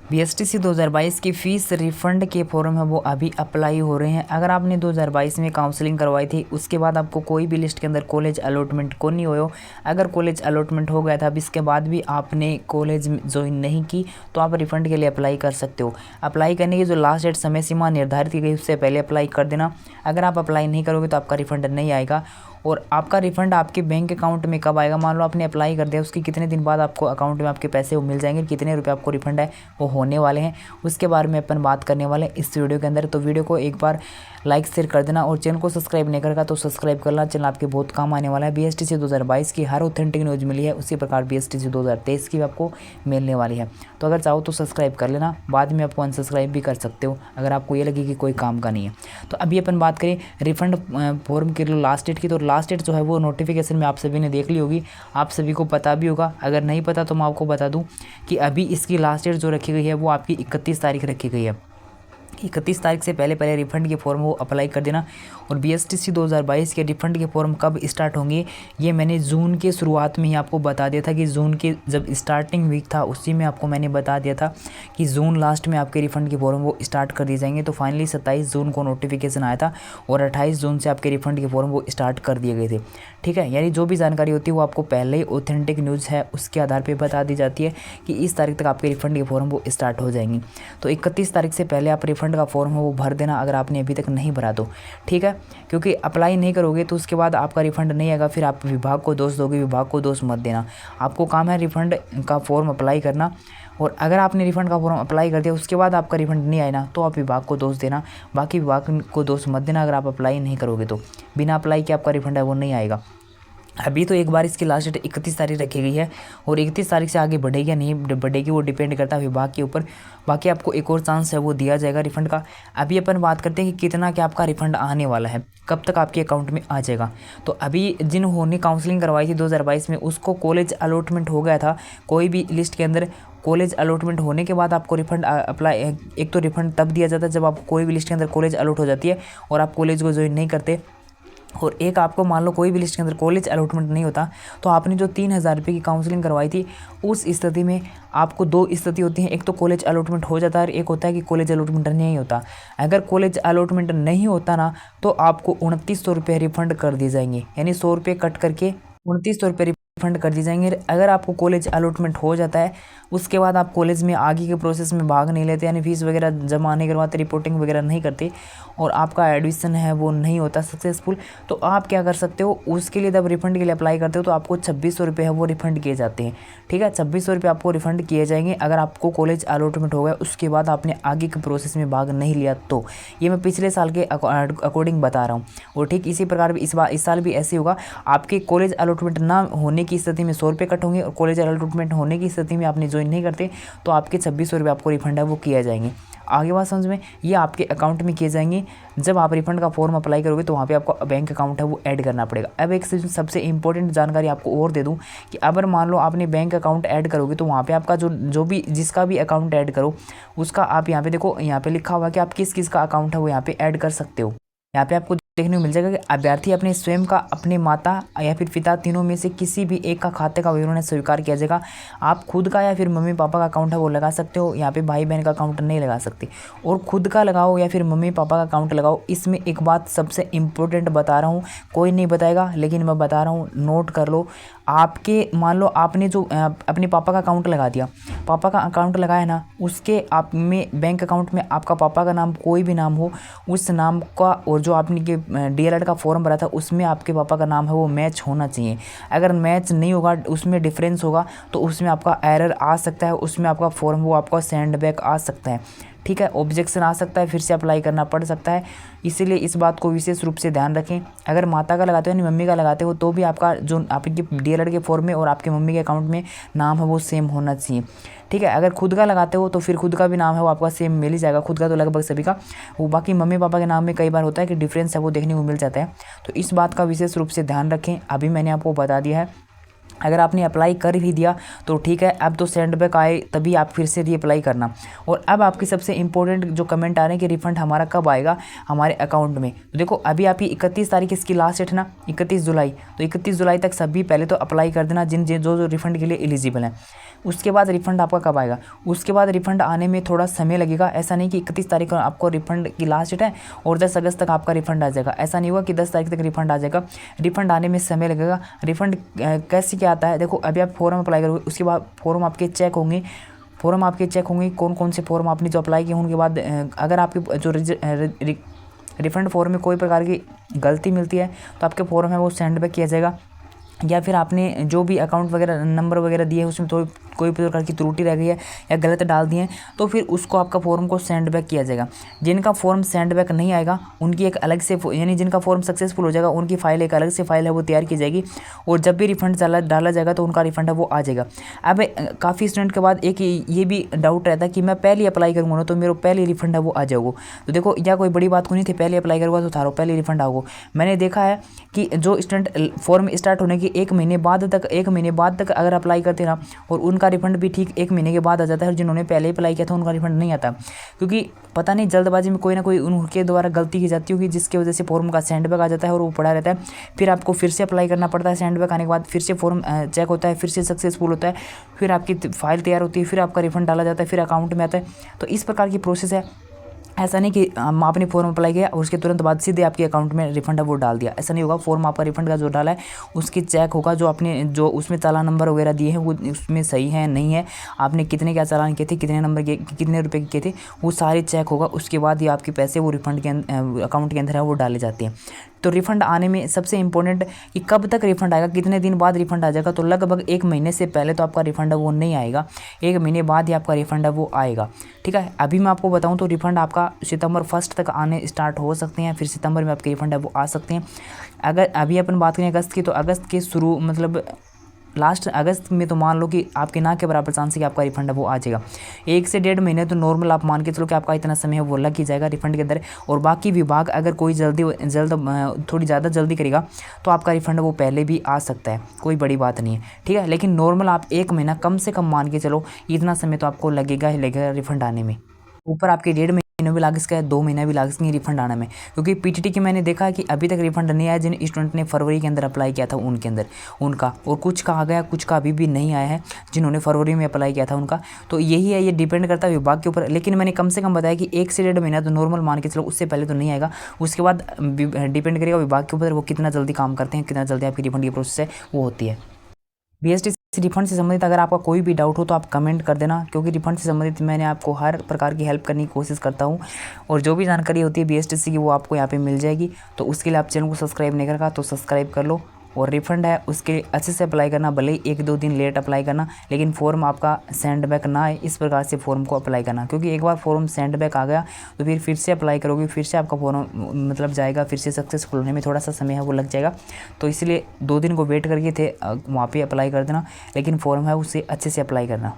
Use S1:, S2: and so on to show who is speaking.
S1: BSTC 2022 की fees refund के form है वो अभी अप्लाई हो रहे हैं। अगर आपने 2022 में काउंसलिंग करवाई थी, उसके बाद आपको कोई भी लिस्ट के अंदर कॉलेज अलॉटमेंट को नहीं हो, अगर कॉलेज अलॉटमेंट हो गया था अब इसके बाद भी आपने कॉलेज ज्वाइन नहीं की, तो आप रिफ़ंड के लिए अप्लाई कर सकते हो। अप्लाई करने की जो लास्ट डेट समय सीमा निर्धारित की गई उससे पहले अप्लाई कर देना। अगर आप अप्लाई नहीं करोगे तो आपका रिफ़ंड नहीं आएगा। और आपका रिफ़ंड आपके बैंक अकाउंट में कब आएगा, मान लो आपने अप्लाई कर दिया, उसके कितने दिन बाद आपको अकाउंट में आपके पैसे वो मिल जाएंगे, कितने रुपए आपको रिफ़ंड है वो होने वाले हैं, उसके बारे में अपन बात करने वाले हैं इस वीडियो के अंदर। तो वीडियो को एक बार लाइक शेयर कर देना और चैनल को सब्सक्राइब नहीं करेगा तो सब्सक्राइब करना, चैनल आपके बहुत काम आने वाला है। बीएसटीसी 2022 की हर ऑथेंटिक न्यूज़ मिली है, उसी प्रकार बीएसटीसी 2023 की भी आपको मिलने वाली है। तो अगर चाहो तो सब्सक्राइब कर लेना, बाद में आपको अनसब्सक्राइब भी कर सकते हो अगर आपको ये लगे कि कोई काम का नहीं है। तो अभी अपन बात करें रिफ़ंड फॉर्म के लास्ट डेट की, तो लास्ट डेट जो है वो नोटिफिकेशन में आप सभी ने देख ली होगी, आप सभी को पता भी होगा। अगर नहीं पता तो मैं आपको बता दूं कि अभी इसकी लास्ट डेट जो रखी गई है वो आपकी 31 तारीख रखी गई है। 31 तारीख से पहले रिफ़ंड के फॉर्म वो अप्लाई कर देना। और बीएसटीसी 2022 के रिफ़ंड के फॉर्म कब स्टार्ट होंगे ये मैंने जून के शुरुआत में ही आपको बता दिया था कि जून के जब स्टार्टिंग वीक था उसी में आपको मैंने बता दिया था कि जून लास्ट में आपके रिफ़ंड के फॉर्म वो स्टार्ट कर दिए जाएंगे। तो फाइनली 27 जून को नोटिफिकेशन आया था और 28 जून से आपके रिफ़ंड के फॉर्म वो स्टार्ट कर दिए गए थे। ठीक है, यानी जो भी जानकारी होती है वो आपको पहले ही ऑथेंटिक न्यूज़ है उसके आधार पर बता दी जाती है कि इस तारीख तक आपके रिफ़ंड के फॉर्म वो स्टार्ट हो जाएंगे। तो 31 तारीख से पहले आप रिफ़ंड का फॉर्म है वो भर देना अगर आपने अभी तक नहीं भरा तो। ठीक है, क्योंकि अप्लाई नहीं करोगे तो उसके बाद आपका रिफ़ंड नहीं आएगा, फिर आप विभाग को दोष दोगे, विभाग को दोष मत देना। आपको काम है रिफ़ंड का फॉर्म अप्लाई करना, और अगर आपने रिफ़ंड का फॉर्म अप्लाई कर दिया उसके बाद आपका रिफ़ंड नहीं आया ना तो आप विभाग को दोष देना, बाकी विभाग को दोष मत देना अगर आप अप्लाई नहीं करोगे तो। बिना अप्लाई के आपका रिफ़ंड है वो नहीं आएगा। अभी तो एक बार इसकी लास्ट डेट 31 तारीख रखी गई है और 31 तारीख से आगे बढ़ेगी या नहीं बढ़ेगी वो डिपेंड करता है विभाग के ऊपर। बाकी आपको एक और चांस है वो दिया जाएगा रिफ़ंड का। अभी अपन बात करते हैं कि कितना क्या आपका रिफ़ंड आने वाला है, कब तक आपके अकाउंट में आ जाएगा। तो अभी जिन्होंने काउंसलिंग करवाई थी 2022 में उसको कॉलेज अलॉटमेंट हो गया था, कोई भी लिस्ट के अंदर कॉलेज अलॉटमेंट होने के बाद आपको रिफ़ंड अप्लाई, एक तो रिफ़ंड तब दिया जाता है जब आपको कोई भी लिस्ट के अंदर कॉलेज अलॉट हो जाती है और आप कॉलेज को ज्वाइन नहीं करते, और एक आपको मान लो कोई भी लिस्ट के अंदर कॉलेज अलॉटमेंट नहीं होता तो आपने जो 3000 रुपये की काउंसलिंग करवाई थी उस स्थिति में आपको दो स्थिति होती हैं, एक तो कॉलेज अलॉटमेंट हो जाता है और एक होता है कि कॉलेज अलॉटमेंट नहीं होता। अगर कॉलेज अलॉटमेंट नहीं होता ना तो आपको 2900 रुपये रिफ़ंड कर दिए जाएंगे, यानी 100 रुपये कट करके 2900 रुपये रिफ़ंड कर दिए जाएंगे। अगर आपको कॉलेज अलॉटमेंट हो जाता है उसके बाद आप कॉलेज में आगे के प्रोसेस में भाग नहीं लेते, यानी फ़ीस वगैरह जमा नहीं करवाते, रिपोर्टिंग वगैरह नहीं करते और आपका एडमिशन है वो नहीं होता सक्सेसफुल, तो आप क्या कर सकते हो उसके लिए जब रिफ़ंड के लिए अप्लाई करते हो तो आपको 2600 रुपये है वो रिफ़ंड किए जाते हैं। ठीक है, 2600 रुपये आपको रिफ़ंड किए जाएंगे अगर आपको कॉलेज अलॉटमेंट हो गया उसके बाद आपने आगे के प्रोसेस में भाग नहीं लिया तो। ये मैं पिछले साल के अकॉर्डिंग बता रहा हूँ। और ठीक इसी प्रकार इस साल भी ऐसे होगा, आपके कॉलेज अलॉटमेंट ना होने की स्थिति में 100 रुपये कट होंगे और कॉलेज अलॉटमेंट होने की स्थिति में आपने ज्वाइन नहीं करते तो आपके 2600 रुपये आपको रिफ़ंड है वो किए जाएंगे। आगे बात समझ में, ये आपके अकाउंट में किए जाएंगे जब आप रिफ़ंड का फॉर्म अप्लाई करोगे तो वहाँ पे आपको बैंक अकाउंट है वो ऐड करना पड़ेगा। अब एक सबसे इंपॉर्टेंट जानकारी आपको और दे दूँ कि अगर मान लो आपने बैंक अकाउंट ऐड करोगे तो वहाँ पे आपका जो भी जिसका भी अकाउंट ऐड करो उसका आप यहाँ पे देखो, यहाँ पे लिखा हुआ है कि आप किस किस का अकाउंट है वो यहाँ पे ऐड कर सकते हो। यहाँ पे आपको देखने को मिल जाएगा कि अभ्यर्थी अपने स्वयं का, अपने माता या फिर पिता तीनों में से किसी भी एक का खाते का विवरण स्वीकार किया जाएगा। आप खुद का या फिर मम्मी पापा का अकाउंट है वो लगा सकते हो, यहाँ पे भाई बहन का अकाउंट नहीं लगा सकते। और खुद का लगाओ या फिर मम्मी पापा का अकाउंट लगाओ। इसमें एक बात सबसे इम्पोर्टेंट बता रहा हूँ, कोई नहीं बताएगा लेकिन मैं बता रहा हूँ, नोट कर लो। आपके मान लो आपने जो अपने पापा का अकाउंट लगा दिया, पापा का अकाउंट लगाया ना, उसके आप में बैंक अकाउंट में आपका पापा का नाम कोई भी नाम हो उस नाम का, और जो आपने के डीएलएड का फॉर्म भरा था उसमें आपके पापा का नाम है वो मैच होना चाहिए। अगर मैच नहीं होगा, उसमें डिफरेंस होगा तो उसमें आपका एरर आ सकता है, उसमें आपका फॉर्म वो आपका सेंड बैक आ सकता है। ठीक है, ऑब्जेक्शन आ सकता है, फिर से अप्लाई करना पड़ सकता है। इसीलिए इस बात को विशेष रूप से ध्यान रखें। अगर माता का लगाते हो यानी मम्मी का लगाते हो तो भी आपका जो आपके डीएलएड के फॉर्म में और आपके मम्मी के अकाउंट में नाम है वो सेम होना चाहिए। ठीक है, अगर खुद का लगाते हो तो फिर खुद का भी नाम है वो आपका सेम मिल ही जाएगा, खुद का तो लगभग सभी का, वो बाकी मम्मी पापा के नाम में कई बार होता है कि डिफरेंस है वो देखने को मिल जाता है। तो इस बात का विशेष रूप से ध्यान रखें। अभी मैंने आपको बता दिया है, अगर आपने अप्लाई कर भी दिया तो ठीक है, अब तो सेंड बैक आए तभी आप फिर से रीअप्लाई करना। और अब आपकी सबसे इंपॉर्टेंट जो कमेंट आ रहे हैं कि रिफ़ंड हमारा कब आएगा हमारे अकाउंट में, तो देखो अभी आपकी 31 तारीख इसकी लास्ट डेट है ना, 31 जुलाई, तो 31 जुलाई तक सभी पहले तो अप्लाई कर देना जिन जो रिफ़ंड के लिए एलिजिबल हैं। उसके बाद रिफ़ंड आपका कब आएगा, उसके बाद रिफ़ंड आने में थोड़ा समय लगेगा। ऐसा नहीं कि 31 तारीख को आपको रिफ़ंड की लास्ट डेट है और 10 अगस्त तक आपका रिफ़ंड आ जाएगा। ऐसा नहीं होगा कि 10 तारीख तक रिफ़ंड आ जाएगा, रिफ़ंड आने में समय लगेगा। रिफ़ंड कैसे क्या आता है, देखो अभी आप फॉर्म अप्लाई करोगे, उसके बाद फॉर्म आपके चेक होंगे, कौन कौन से फॉर्म आपने जो अप्लाई किए उनके बाद अगर आपकी जो रिफ़ंड फॉर्म में कोई प्रकार की गलती मिलती है तो आपके फॉर्म है वो सेंड बैक किया जाएगा। या फिर आपने जो भी अकाउंट वगैरह नंबर वगैरह दिए हैं उसमें तो कोई प्रकार की त्रुटि रह गई है या गलत डाल दिए हैं तो फिर उसको आपका फॉर्म को सेंड बैक किया जाएगा। जिनका फॉर्म सेंड बैक नहीं आएगा उनकी एक अलग से, यानी जिनका फॉर्म सक्सेसफुल हो जाएगा उनकी फ़ाइल एक अलग से फ़ाइल है वो तैयार की जाएगी और जब भी रिफ़ंड डाला जाएगा तो उनका रिफ़ंड है वो आ जाएगा। अब काफ़ी स्टूडेंट के बाद एक ये भी डाउट रहता है कि मैं पहले अप्लाई करूँगा ना तो मेरा पहले रिफ़ंड है वो आ जाओगे। तो देखो यह कोई बड़ी बात को नहीं थी, पहले अप्लाई करूँगा तो थारो पहले रिफ़ंड आओगे। मैंने देखा है कि जो स्टूडेंट फॉर्म स्टार्ट होने के 1 महीने बाद तक अगर अप्लाई करते ना और उनका रिफ़ंड भी ठीक 1 महीने के बाद आ जाता है और जिन्होंने पहले ही अप्लाई किया था उनका रिफ़ंड नहीं आता, क्योंकि पता नहीं जल्दबाजी में कोई ना कोई उनके द्वारा गलती की जाती होगी जिसकी वजह से फॉर्म का सेंड बैक आ जाता है और वो पड़ा रहता है। फिर आपको फिर से अप्लाई करना पड़ता है, सेंड बैक आने के बाद फिर से फॉर्म चेक होता है, फिर से सक्सेसफुल होता है, फिर आपकी फाइल तैयार होती है, फिर आपका रिफ़ंड डाला जाता है, फिर अकाउंट में आता है। तो इस प्रकार की प्रोसेस है। ऐसा नहीं कि आपने फॉर्म अप्लाई किया और उसके तुरंत बाद सीधे आपके अकाउंट में रिफ़ंड है वो डाल दिया, ऐसा नहीं होगा। फॉर्म आपका रिफ़ंड का जो डाला है उसकी चेक होगा, जो आपने जो उसमें चालान नंबर वगैरह दिए हैं वो उसमें सही है नहीं है, आपने कितने क्या चालान किए थे, कितने नंबर के कितने रुपए के किए थे, वो सारे चेक होगा। उसके बाद ही आपके पैसे वो रिफ़ंड के अकाउंट के अंदर है वो डाले जाते हैं। तो रिफ़ंड आने में सबसे इम्पोर्टेंट कि कब तक रिफ़ंड आएगा, कितने दिन बाद रिफ़ंड आ जाएगा। तो लगभग 1 महीने से पहले तो आपका रिफ़ंड है वो नहीं आएगा, 1 महीने बाद ही आपका रिफ़ंड है वो आएगा। ठीक है, अभी मैं आपको बताऊं तो रिफ़ंड आपका सितंबर 1 तक आने स्टार्ट हो सकते हैं, फिर सितंबर में आपके रिफ़ंड है वो आ सकते हैं। अगर अभी अपन बात करें अगस्त की तो अगस्त के शुरू मतलब लास्ट अगस्त में तो मान लो कि आपके ना के बराबर चांस है कि आपका रिफ़ंड है वो आ जाएगा। 1 से 1.5 महीने तो नॉर्मल आप मान के चलो कि आपका इतना समय है वो लग ही जाएगा रिफ़ंड के अंदर। और बाकी विभाग अगर कोई थोड़ी ज़्यादा जल्दी करेगा तो आपका रिफ़ंड वो पहले भी आ सकता है, कोई बड़ी बात नहीं है। ठीक है, लेकिन नॉर्मल आप 1 महीना कम से कम मान के चलो, इतना समय तो आपको लगेगा ही लगेगा रिफ़ंड आने में। ऊपर आपके 1.5 महीने भी लाग सकता है, 2 महीना भी लाग सकते हैं रिफ़ंड आने में, क्योंकि पीटीटी की मैंने देखा है कि अभी तक रिफ़ंड नहीं आया जिन स्टूडेंट ने फरवरी के अंदर अप्लाई किया था उनके अंदर उनका, और कुछ का आ गया, कुछ का अभी भी नहीं आया है जिन्होंने फरवरी में अप्लाई किया था उनका। तो यही है, ये डिपेंड करता है विभाग के ऊपर। लेकिन मैंने कम से कम बताया कि 1 से 1.5 महीना तो नॉर्मल मान के चलो, उससे पहले तो नहीं आएगा। उसके बाद डिपेंड करेगा विभाग के ऊपर, वो कितना जल्दी काम करते हैं, कितना जल्दी आपकी रिफ़ंड की प्रोसेस है वो होती है। बीएसटीसी रिफंड से संबंधित अगर आपका कोई भी डाउट हो तो आप कमेंट कर देना, क्योंकि रिफंड से संबंधित मैंने आपको हर प्रकार की हेल्प करने की कोशिश करता हूं और जो भी जानकारी होती है बीएसटीसी की वो आपको यहाँ पे मिल जाएगी। तो उसके लिए आप चैनल को सब्सक्राइब नहीं करा तो सब्सक्राइब कर लो। और रिफ़ंड है उसके लिए अच्छे से अप्लाई करना, भले ही 1-2 दिन लेट अप्लाई करना, लेकिन फॉर्म आपका सेंड बैक ना आए इस प्रकार से फॉर्म को अप्लाई करना, क्योंकि एक बार फॉर्म सेंड बैक आ गया तो फिर से अप्लाई करोगे, फिर से आपका फॉर्म मतलब जाएगा, फिर से सक्सेसफुल होने में थोड़ा सा समय है वो लग जाएगा। तो इसलिए 2 दिन को वेट करके थे वहाँ पर अप्लाई कर देना, लेकिन फॉर्म है उसे अच्छे से अप्लाई करना।